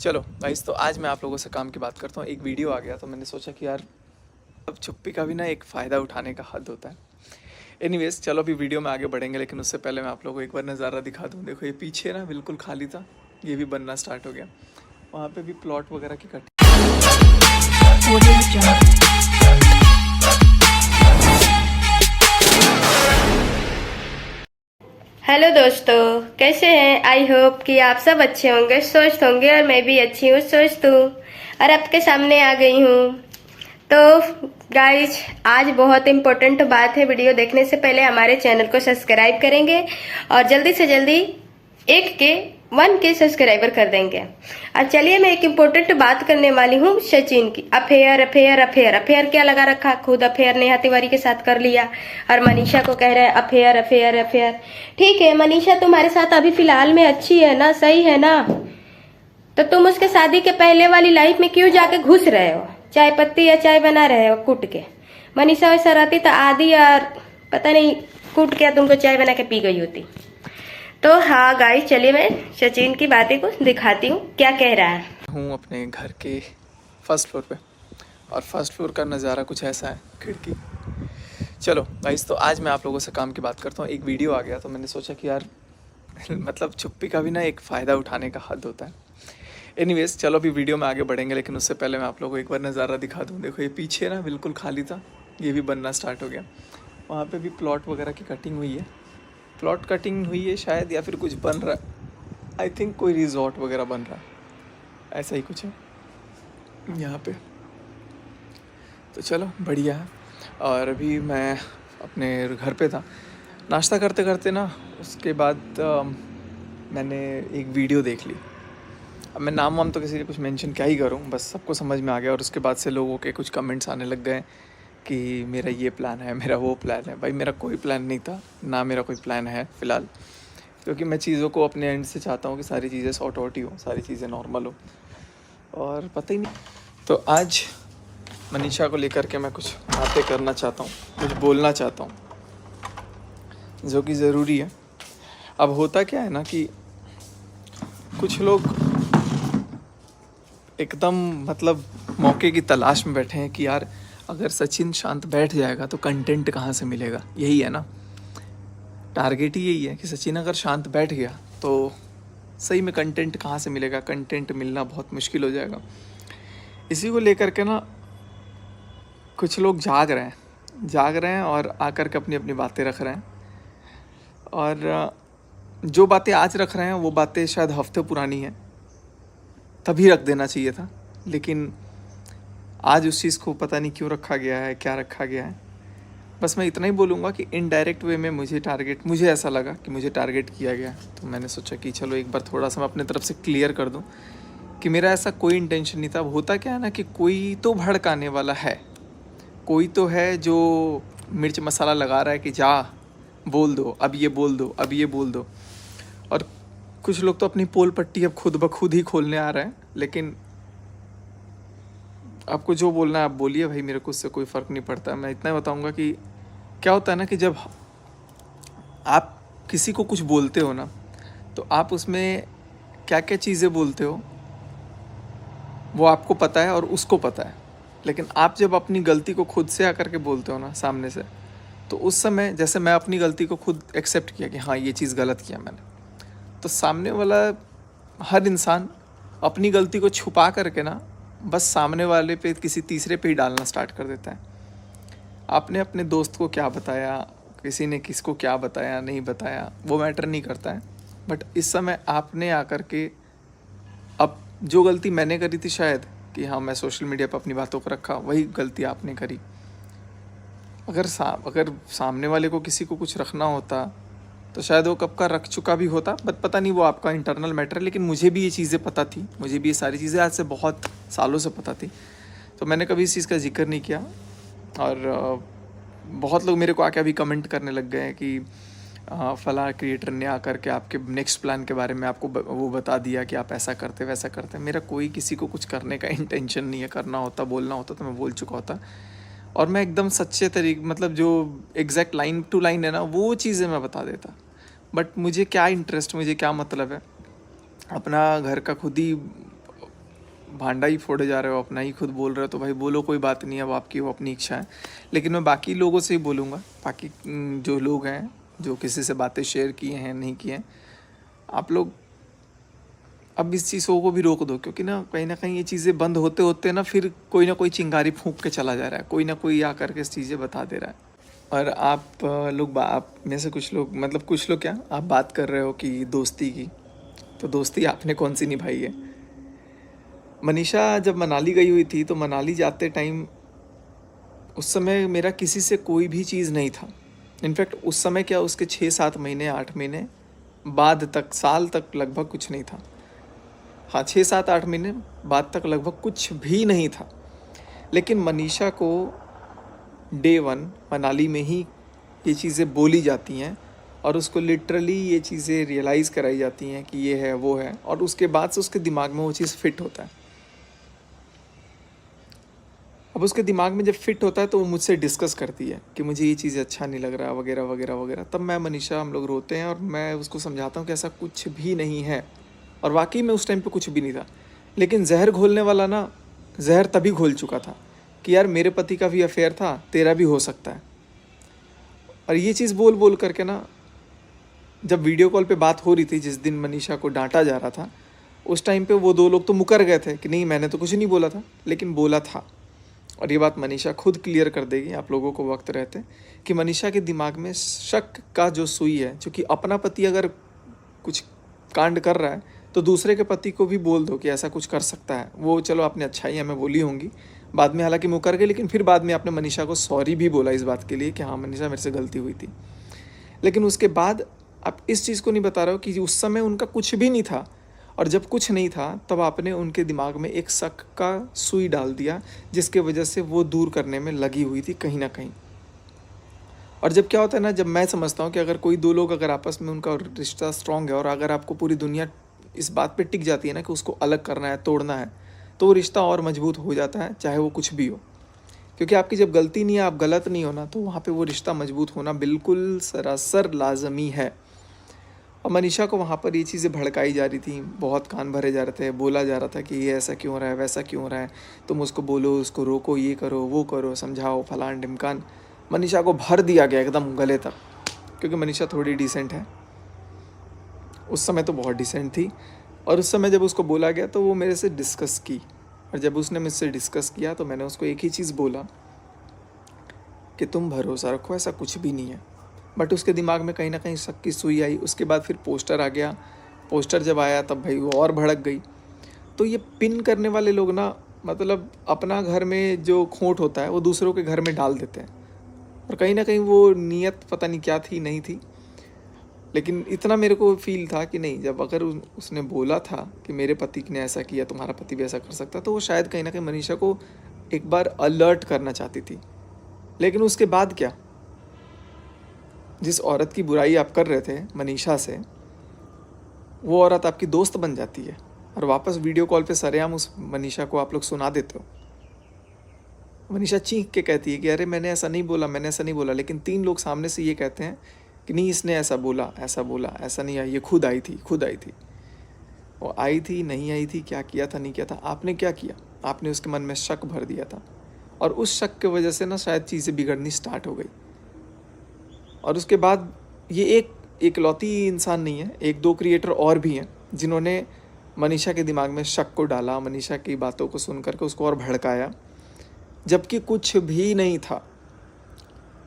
चलो गाइस, तो आज मैं आप लोगों से काम की बात करता हूँ। एक वीडियो आ गया तो मैंने सोचा कि यार अब चुप्पी का भी ना एक फ़ायदा उठाने का हद होता है। एनीवेज, चलो अभी वीडियो में आगे बढ़ेंगे, लेकिन उससे पहले मैं आप लोगों को एक बार नज़ारा दिखा दूँ। देखो, ये पीछे ना बिल्कुल खाली था, ये भी बनना स्टार्ट हो गया। वहाँ पे भी प्लॉट वगैरह की कटिंग। हेलो दोस्तों, कैसे हैं? आई होप कि आप सब अच्छे होंगे, स्वस्थ होंगे और मैं भी अच्छी हूँ, स्वस्थ हूँ और आपके सामने आ गई हूँ। तो गाइज, आज बहुत इम्पोर्टेंट बात है। वीडियो देखने से पहले हमारे चैनल को सब्सक्राइब करेंगे और जल्दी से जल्दी 1K सब्सक्राइबर कर देंगे। और चलिए, मैं एक इम्पोर्टेंट बात करने वाली हूँ सचिन की। अफेयर अफेयर अफेयर अफेयर क्या लगा रखा? खुद अफेयर नेहा तिवारी के साथ कर लिया और मनीषा को कह रहे हैं अफेयर अफेयर अफेयर। ठीक है मनीषा, तुम्हारे साथ अभी फिलहाल में अच्छी है ना, सही है ना? तो तुम उसके शादी के पहले वाली लाइफ में क्यों जाके घुस रहे हो? चाय पत्ती या चाय बना रहे हो कूट के? मनीषा वैसा रहती तो आदि और पता नहीं कूट के तुमको चाय बना के पी गई होती। तो हाँ गाइस, चलिए मैं सचिन की बातें को दिखाती हूँ क्या कह रहा है। हूँ अपने घर के फर्स्ट फ्लोर पे, और फर्स्ट फ्लोर का नज़ारा कुछ ऐसा है, खिड़की। चलो गाइस, तो आज मैं आप लोगों से काम की बात करता हूँ। एक वीडियो आ गया तो मैंने सोचा कि यार मतलब चुप्पी का भी ना एक फ़ायदा उठाने का हद होता है। एनीवेज, चलो अभी वीडियो में आगे बढ़ेंगे, लेकिन उससे पहले मैं आप लोगों को एक बार नज़ारा दिखा दूँ। देखो, ये पीछे ना बिल्कुल खाली था, ये भी बनना स्टार्ट हो गया। वहाँ पे भी प्लॉट वगैरह की कटिंग हुई है। प्लॉट कटिंग हुई है शायद, या फिर कुछ बन रहा है। आई थिंक कोई रिजॉर्ट वगैरह बन रहा है, ऐसा ही कुछ है यहाँ पे। तो चलो बढ़िया है। और अभी मैं अपने घर पे था, नाश्ता करते करते ना, उसके बाद मैंने एक वीडियो देख ली। अब मैं नाम वाम तो किसी ने कुछ मेंशन क्या ही करूँ, बस सबको समझ में आ गया। और उसके बाद से लोगों के कुछ कमेंट्स आने लग गए कि मेरा ये प्लान है, मेरा वो प्लान है। भाई, मेरा कोई प्लान नहीं था ना, मेरा कोई प्लान है फ़िलहाल, क्योंकि मैं चीज़ों को अपने एंड से चाहता हूँ कि सारी चीज़ें सॉर्ट आउट ही हो, सारी चीज़ें नॉर्मल हो। और पता ही नहीं, तो आज मनीषा को लेकर के मैं कुछ बातें करना चाहता हूँ, कुछ बोलना चाहता हूँ, जो कि ज़रूरी है। अब होता क्या है ना कि कुछ लोग एकदम मतलब मौके की तलाश में बैठे हैं कि यार अगर सचिन शांत बैठ जाएगा तो कंटेंट कहाँ से मिलेगा। यही है ना, टारगेट ही यही है कि सचिन अगर शांत बैठ गया तो सही में कंटेंट कहाँ से मिलेगा, कंटेंट मिलना बहुत मुश्किल हो जाएगा। इसी को लेकर के ना कुछ लोग जाग रहे हैं और आकर के अपनी अपनी बातें रख रहे हैं। और जो बातें आज रख रहे हैं वो बातें शायद हफ्ते पुरानी हैं, तभी रख देना चाहिए था, लेकिन आज उस चीज़ को पता नहीं क्यों रखा गया है, क्या रखा गया है। बस मैं इतना ही बोलूँगा कि इनडायरेक्ट वे में मुझे ऐसा लगा कि मुझे टारगेट किया गया। तो मैंने सोचा कि चलो एक बार थोड़ा सा मैं अपने तरफ से क्लियर कर दूँ कि मेरा ऐसा कोई इंटेंशन नहीं था। अब होता क्या है ना कि कोई तो भड़काने वाला है, कोई तो है जो मिर्च मसाला लगा रहा है कि जा बोल दो, अब ये बोल दो, अब ये बोल दो। और कुछ लोग तो अपनी पोल पट्टी अब खुद ब खुद ही खोलने आ रहे हैं। लेकिन आपको जो बोलना है आप बोलिए भाई, मेरे को उससे कोई फ़र्क नहीं पड़ता। मैं इतना बताऊंगा कि क्या होता है ना कि जब आप किसी को कुछ बोलते हो ना, तो आप उसमें क्या क्या चीज़ें बोलते हो वो आपको पता है और उसको पता है। लेकिन आप जब अपनी गलती को खुद से आकर के बोलते हो ना सामने से, तो उस समय जैसे मैं अपनी गलती को खुद एक्सेप्ट किया कि हाँ ये चीज़ गलत किया मैंने, तो सामने वाला हर इंसान अपनी गलती को छुपा करके ना बस सामने वाले पे किसी तीसरे पे ही डालना स्टार्ट कर देता है। आपने अपने दोस्त को क्या बताया, किसी ने किसको क्या बताया नहीं बताया, वो मैटर नहीं करता है। बट इस समय आपने आकर के, अब जो गलती मैंने करी थी शायद कि हाँ मैं सोशल मीडिया पर अपनी बातों को रखा, वही गलती आपने करी। अगर सामने वाले को किसी को कुछ रखना होता तो शायद वो कब का रख चुका भी होता, बट पता नहीं, वो आपका इंटरनल मैटर है। लेकिन मुझे भी ये चीज़ें पता थी, मुझे भी ये सारी चीज़ें आज से बहुत सालों से पता थी, तो मैंने कभी इस चीज़ का जिक्र नहीं किया। और बहुत लोग मेरे को आके अभी कमेंट करने लग गए हैं कि फला क्रिएटर ने आकर के आपके नेक्स्ट प्लान के बारे में आपको वो बता दिया कि आप ऐसा करते वैसा करते। मेरा कोई किसी को कुछ करने का इंटेंशन नहीं है। करना होता, बोलना होता तो मैं बोल चुका होता, और मैं एकदम सच्चे तरीके, मतलब जो एग्जैक्ट लाइन टू लाइन है ना, वो चीज़ें मैं बता देता। बट मुझे क्या इंटरेस्ट, मुझे क्या मतलब है, अपना घर का खुद ही भांडा ही फोड़े जा रहे हो, अपना ही खुद बोल रहे हो, तो भाई बोलो, कोई बात नहीं, अब आपकी वो अपनी इच्छा है। लेकिन मैं बाकी लोगों से ही बोलूँगा, बाकी जो लोग हैं जो किसी से बातें शेयर किए हैं नहीं किए हैं, आप लोग अब इस चीज़ों को भी रोक दो, क्योंकि ना कहीं ये चीज़ें बंद होते होते ना फिर कोई ना कोई चिंगारी फूंक के चला जा रहा है, कोई ना कोई आ करके इस चीज़ें बता दे रहा है। और आप लोग आप में से कुछ लोग, मतलब कुछ लोग क्या, आप बात कर रहे हो कि दोस्ती की, तो दोस्ती आपने कौन सी निभाई है? मनीषा जब मनाली गई हुई थी, तो मनाली जाते टाइम उस समय मेरा किसी से कोई भी चीज़ नहीं था। इनफैक्ट उस समय क्या, उसके 6-7 महीने 8 महीने बाद तक, साल तक लगभग कुछ नहीं था। हाँ, 6-7-8 महीने बाद तक लगभग कुछ भी नहीं था। लेकिन मनीषा को डे 1 मनाली में ही ये चीज़ें बोली जाती हैं और उसको लिटरली ये चीज़ें रियलाइज़ कराई जाती हैं कि ये है वो है, और उसके बाद से उसके दिमाग में वो चीज़ फिट होता है। अब उसके दिमाग में जब फिट होता है तो वो मुझसे डिस्कस करती है कि मुझे ये चीज़ अच्छा नहीं लग रहा वगैरह वगैरह वगैरह। तब मैं मनीषा, हम लोग रोते हैं और मैं उसको समझाता हूँ कि ऐसा कुछ भी नहीं है, और वाकई में उस टाइम पे कुछ भी नहीं था। लेकिन जहर घोलने वाला ना, जहर तभी घोल चुका था कि यार मेरे पति का भी अफेयर था, तेरा भी हो सकता है। और ये चीज़ बोल बोल करके ना, जब वीडियो कॉल पे बात हो रही थी, जिस दिन मनीषा को डांटा जा रहा था, उस टाइम पे वो 2 लोग तो मुकर गए थे कि नहीं मैंने तो कुछ नहीं बोला था, लेकिन बोला था। और ये बात मनीषा खुद क्लियर कर देगी, आप लोगों को वक्त रहते, कि मनीषा के दिमाग में शक का जो सुई है, क्योंकि अपना पति अगर कुछ कांड कर रहा है तो दूसरे के पति को भी बोल दो कि ऐसा कुछ कर सकता है। वो चलो आपने अच्छाई हमें बोली होंगी, बाद में हालांकि मुकर गए, लेकिन फिर बाद में आपने मनीषा को सॉरी भी बोला इस बात के लिए कि हाँ मनीषा मेरे से गलती हुई थी। लेकिन उसके बाद आप इस चीज़ को नहीं बता रहे हो कि उस समय उनका कुछ भी नहीं था, और जब कुछ नहीं था तब आपने उनके दिमाग में एक शक का सुई डाल दिया, जिसके वजह से वो दूर करने में लगी हुई थी कहीं ना कहीं। और जब क्या होता है ना, जब मैं समझता हूँ कि अगर कोई 2 लोग अगर आपस में उनका रिश्ता स्ट्रांग है, और अगर आपको पूरी दुनिया इस बात पे टिक जाती है ना कि उसको अलग करना है, तोड़ना है, तो वो रिश्ता और मजबूत हो जाता है, चाहे वो कुछ भी हो। क्योंकि आपकी जब गलती नहीं है, आप गलत नहीं हो ना, तो वहाँ पे वो रिश्ता मजबूत होना बिल्कुल सरासर लाजमी है। और मनीषा को वहाँ पर ये चीज़ें भड़काई जा रही थी, बहुत कान भरे जा रहे थे, बोला जा रहा था कि ये ऐसा क्यों रहा है, वैसा क्यों रहा है, तुम उसको बोलो, उसको रोको, ये करो वो करो, समझाओ, फलान ढिमकान। मनीषा को भर दिया गया एकदम गले तक, क्योंकि मनीषा थोड़ी डिसेंट है, उस समय तो बहुत डिसेंट थी। और उस समय जब उसको बोला गया तो वो मेरे से डिस्कस की, और जब उसने मुझसे डिस्कस किया तो मैंने उसको एक ही चीज़ बोला कि तुम भरोसा रखो, ऐसा कुछ भी नहीं है। बट उसके दिमाग में कहीं ना कहीं शक की सुई आई। उसके बाद फिर पोस्टर आ गया, पोस्टर जब आया तब भाई वो और भड़क गई। तो ये पिन करने वाले लोग ना, मतलब अपना घर में जो खोट होता है वो दूसरों के घर में डाल देते हैं, और कहीं ना कहीं वो नीयत पता नहीं क्या थी, नहीं थी। लेकिन इतना मेरे को फील था कि नहीं, जब अगर उसने बोला था कि मेरे पति ने ऐसा किया, तुम्हारा पति भी ऐसा कर सकता, तो वो शायद कहीं ना कहीं मनीषा को एक बार अलर्ट करना चाहती थी। लेकिन उसके बाद क्या, जिस औरत की बुराई आप कर रहे थे मनीषा से, वो औरत आपकी दोस्त बन जाती है, और वापस वीडियो कॉल पे सरेआम उस मनीषा को आप लोग सुना देते हो। मनीषा चीख के कहती है कि अरे मैंने ऐसा नहीं बोला, मैंने ऐसा नहीं बोला। लेकिन 3 लोग सामने से ये कहते हैं कि नहीं इसने ऐसा बोला, ऐसा बोला, ऐसा नहीं, ये खुद आई थी, खुद आई थी। वो आई थी, नहीं आई थी, क्या किया था, नहीं किया था। आपने क्या किया, आपने उसके मन में शक भर दिया था, और उस शक की वजह से ना शायद चीज़ें बिगड़नी स्टार्ट हो गई। और उसके बाद ये एक इकलौती इंसान नहीं है, 1-2 क्रिएटर और भी हैं जिन्होंने मनीषा के दिमाग में शक को डाला, मनीषा की बातों को सुन करके उसको और भड़काया, जबकि कुछ भी नहीं था।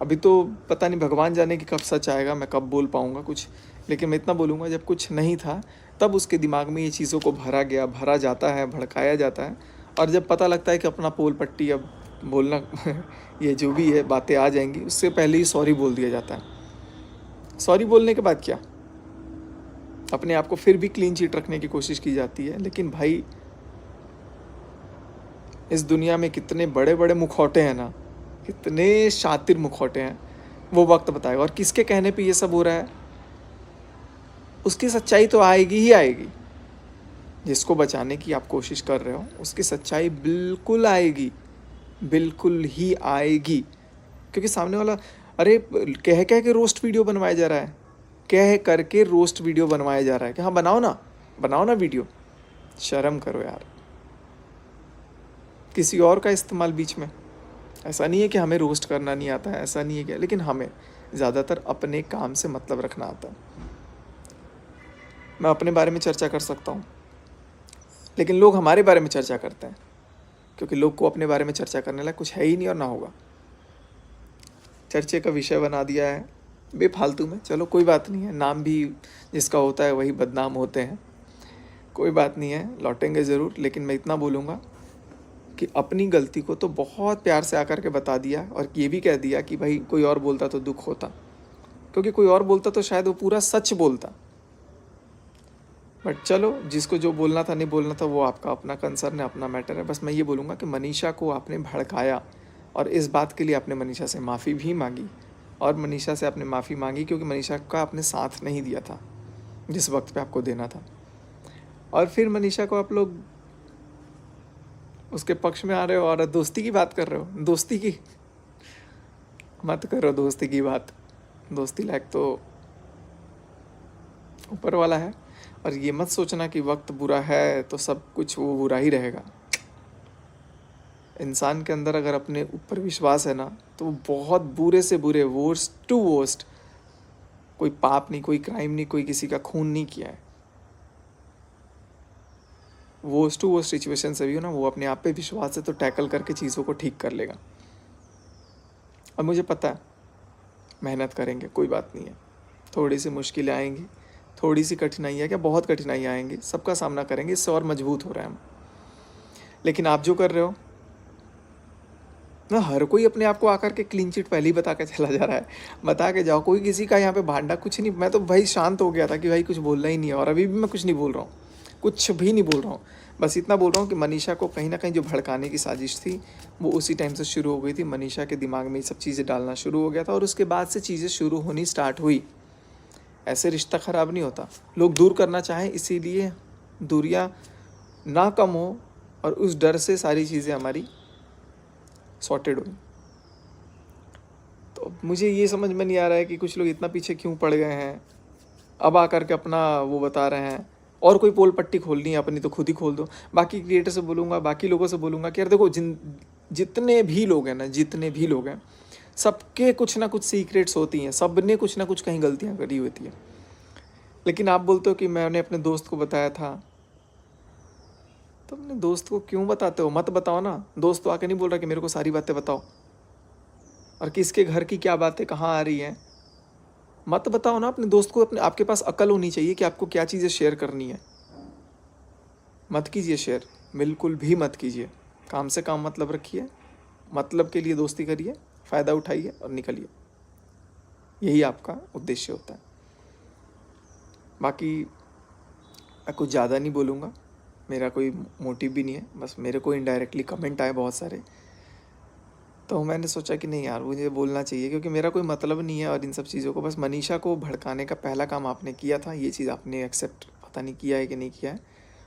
अभी तो पता नहीं, भगवान जाने कि कब सच आएगा, मैं कब बोल पाऊँगा कुछ। लेकिन मैं इतना बोलूँगा, जब कुछ नहीं था तब उसके दिमाग में ये चीज़ों को भरा गया, भरा जाता है, भड़काया जाता है। और जब पता लगता है कि अपना पोल पट्टी अब बोलना ये जो भी है बातें आ जाएंगी, उससे पहले ही सॉरी बोल दिया जाता है। सॉरी बोलने के बाद क्या, अपने आप को फिर भी क्लीन चिट रखने की कोशिश की जाती है। लेकिन भाई इस दुनिया में कितने बड़े बड़े मुखौटे हैं ना, कितने शातिर मुखौटे हैं, वो वक्त बताएगा। और किसके कहने पे ये सब हो रहा है, उसकी सच्चाई तो आएगी ही आएगी। जिसको बचाने की आप कोशिश कर रहे हो, उसकी सच्चाई बिल्कुल आएगी, बिल्कुल ही आएगी। क्योंकि सामने वाला, अरे कह के रोस्ट वीडियो बनवाया जा रहा है, कह करके रोस्ट वीडियो बनवाया जा रहा है कि हाँ बनाओ ना वीडियो। शर्म करो यार। किसी और का इस्तेमाल बीच में। ऐसा नहीं है कि हमें रोस्ट करना नहीं आता है, ऐसा नहीं है क्या, लेकिन हमें ज़्यादातर अपने काम से मतलब रखना आता है। मैं अपने बारे में चर्चा कर सकता हूँ, लेकिन लोग हमारे बारे में चर्चा करते हैं, क्योंकि लोग को अपने बारे में चर्चा करने लायक कुछ है ही नहीं और ना होगा। चर्चे का विषय बना दिया है बेफालतू में। चलो कोई बात नहीं है, नाम भी जिसका होता है वही बदनाम होते हैं, कोई बात नहीं है, लौटेंगे ज़रूर। लेकिन मैं इतना बोलूँगा कि अपनी गलती को तो बहुत प्यार से आकर के बता दिया, और ये भी कह दिया कि भाई कोई और बोलता तो दुख होता, क्योंकि कोई और बोलता तो शायद वो पूरा सच बोलता। बट चलो, जिसको जो बोलना था नहीं बोलना था वो आपका अपना कंसर्न है, अपना मैटर है। बस मैं ये बोलूँगा कि मनीषा को आपने भड़काया, और इस बात के लिए आपने मनीषा से माफ़ी भी मांगी, और मनीषा से आपने माफ़ी मांगी क्योंकि मनीषा का आपने साथ नहीं दिया था जिस वक्त पे आपको देना था। और फिर मनीषा को आप लोग उसके पक्ष में आ रहे हो और दोस्ती की बात कर रहे हो। दोस्ती की मत करो, दोस्ती की बात। दोस्ती लायक तो ऊपर वाला है। और ये मत सोचना कि वक्त बुरा है तो सब कुछ वो बुरा ही रहेगा। इंसान के अंदर अगर अपने ऊपर विश्वास है ना, तो वो बहुत बुरे से बुरे, वर्स्ट टू वर्स्ट, कोई पाप नहीं, कोई क्राइम नहीं, कोई किसी का खून नहीं किया है, वर्स्ट टू वर्स्ट सिचुएशन से भी हो ना, वो अपने आप पे विश्वास है तो टैकल करके चीज़ों को ठीक कर लेगा। और मुझे पता है मेहनत करेंगे, कोई बात नहीं है, थोड़ी सी मुश्किलें आएंगी, थोड़ी सी कठिनाइयाँ, क्या बहुत कठिनाइयाँ आएंगी, सबका सामना करेंगे, इससे और मजबूत हो रहे हैं हम। लेकिन आप जो कर रहे हो ना, हर कोई अपने आप को आकर के क्लीन चिट पहले ही बता के चला जा रहा है। बता के जाओ, कोई किसी का यहाँ पे भांडा कुछ नहीं। मैं तो भाई शांत हो गया था कि भाई कुछ बोलना ही नहीं है, और अभी भी मैं कुछ नहीं बोल रहा हूँ, कुछ भी नहीं बोल रहा हूँ। बस इतना बोल रहा हूँ कि मनीषा को कहीं ना कहीं जो भड़काने की साजिश थी वो उसी टाइम से शुरू हो गई थी। मनीषा के दिमाग में ये सब चीज़ें डालना शुरू हो गया था, और उसके बाद से चीज़ें शुरू होनी स्टार्ट हुई। ऐसे रिश्ता ख़राब नहीं होता। लोग दूर करना चाहें, इसीलिए दूरियां ना कम हो, और उस डर से सारी चीज़ें हमारी सॉर्टेड हुई। तो मुझे ये समझ में नहीं आ रहा है कि कुछ लोग इतना पीछे क्यों पड़ गए हैं। अब आकर के अपना वो बता रहे हैं, और कोई पोल पट्टी खोलनी है अपनी तो खुद ही खोल दो। बाकी क्रिएटर से बोलूँगा, बाकी लोगों से बोलूँगा कि यार देखो, जितने भी लोग हैं ना, जितने भी लोग हैं, सबके कुछ ना कुछ सीक्रेट्स होती हैं, सब ने कुछ ना कुछ कहीं गलतियां करी होती हैं। लेकिन आप बोलते हो कि मैंने अपने दोस्त को बताया था, तो अपने दोस्त को क्यों बताते हो? मत बताओ ना। दोस्त तो आके नहीं बोल रहा कि मेरे को सारी बातें बताओ, और किसके घर की क्या बातें कहाँ आ रही हैं, मत बताओ ना अपने दोस्त को। अपने आपके पास अकल होनी चाहिए कि आपको क्या चीज़ें शेयर करनी है। मत कीजिए शेयर, बिल्कुल भी मत कीजिए। काम से काम मतलब रखिए, मतलब के लिए दोस्ती करिए, फ़ायदा उठाइए और निकलिए। यही आपका उद्देश्य होता है। बाकी मैं कुछ ज़्यादा नहीं बोलूँगा, मेरा कोई मोटिव भी नहीं है। बस मेरे को इनडायरेक्टली कमेंट आए बहुत सारे, तो मैंने सोचा कि नहीं यार, मुझे बोलना चाहिए, क्योंकि मेरा कोई मतलब नहीं है और इन सब चीज़ों को। बस मनीषा को भड़काने का पहला काम आपने किया था, ये चीज़ आपने एक्सेप्ट पता नहीं किया है कि नहीं किया है,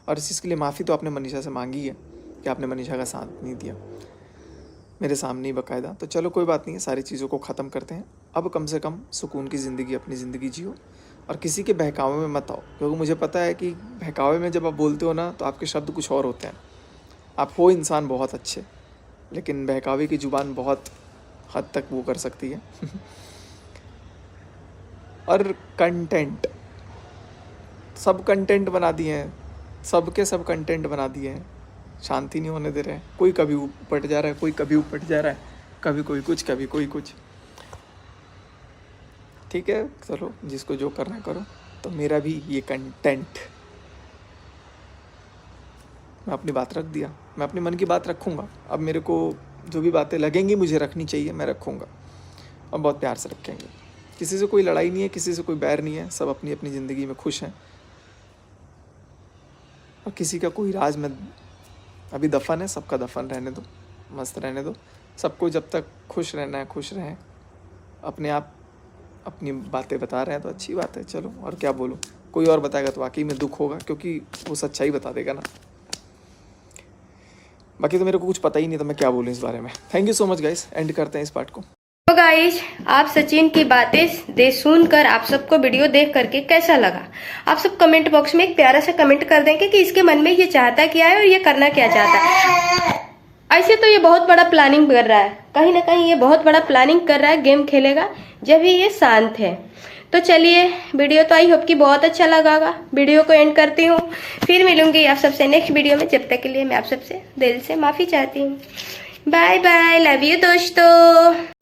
और इस चीज़ के लिए माफ़ी तो आपने मनीषा से मांगी है कि आपने मनीषा का साथ नहीं दिया मेरे सामने ही बाकायदा। तो चलो कोई बात नहीं है, सारी चीज़ों को ख़त्म करते हैं। अब कम से कम सुकून की ज़िंदगी, अपनी ज़िंदगी जियो, और किसी के बहकावे में मत आओ, क्योंकि मुझे पता है कि बहकावे में जब आप बोलते हो ना, तो आपके शब्द कुछ और होते हैं। आप हो इंसान बहुत अच्छे, लेकिन बहकावे की ज़ुबान बहुत हद तक वो कर सकती है। और कंटेंट, सब कंटेंट बना दिए हैं, सबके सब कंटेंट बना दिए हैं, शांति नहीं होने दे रहे हैं। कोई कभी उपट जा रहा है, कोई कभी उपट जा रहा है, कभी कोई कुछ, कभी कोई कुछ। ठीक है, चलो जिसको जो करना करो। तो मेरा भी ये कंटेंट, मैं अपनी बात रख दिया, मैं अपने मन की बात रखूँगा। अब मेरे को जो भी बातें लगेंगी मुझे रखनी चाहिए, मैं रखूँगा, और बहुत प्यार से रखेंगे। किसी से कोई लड़ाई नहीं है, किसी से कोई बैर नहीं है, सब अपनी अपनी ज़िंदगी में खुश हैं, और किसी का कोई राज में अभी दफन है, सबका दफन रहने दो, मस्त रहने दो। सबको जब तक खुश रहना है खुश रहें। अपने आप अपनी बातें बता रहे हैं तो अच्छी बात है, चलो, और क्या बोलूँ। कोई और बताएगा तो वाकई में दुख होगा, क्योंकि वो सच्चाई बता देगा ना। बाकी तो मेरे को कुछ पता ही नहीं, तो मैं क्या बोलूँ इस बारे में। Thank you so much guys, and करते हैं इस पार्ट को। तो गाइज, आप सचिन की बातें सुनकर आप सबको वीडियो देख करके कैसा लगा? आप सब कमेंट बॉक्स में एक प्यारा सा कमेंट कर देंगे कि इसके मन में ये चाहता क्या है और ये करना क्या चाहता है। ऐसे तो ये बहुत बड़ा प्लानिंग कर रहा है, कहीं ना कहीं ये बहुत बड़ा प्लानिंग कर रहा है, गेम खेलेगा जब भी ये शांत है। तो चलिए, वीडियो तो आई होप कि बहुत अच्छा लगा होगा। वीडियो को एंड करती हूँ, फिर मिलूंगी आप सबसे नेक्स्ट वीडियो में। जब तक के लिए मैं आप सबसे दिल से माफ़ी चाहती हूँ। बाय बाय, लव यू दोस्तों।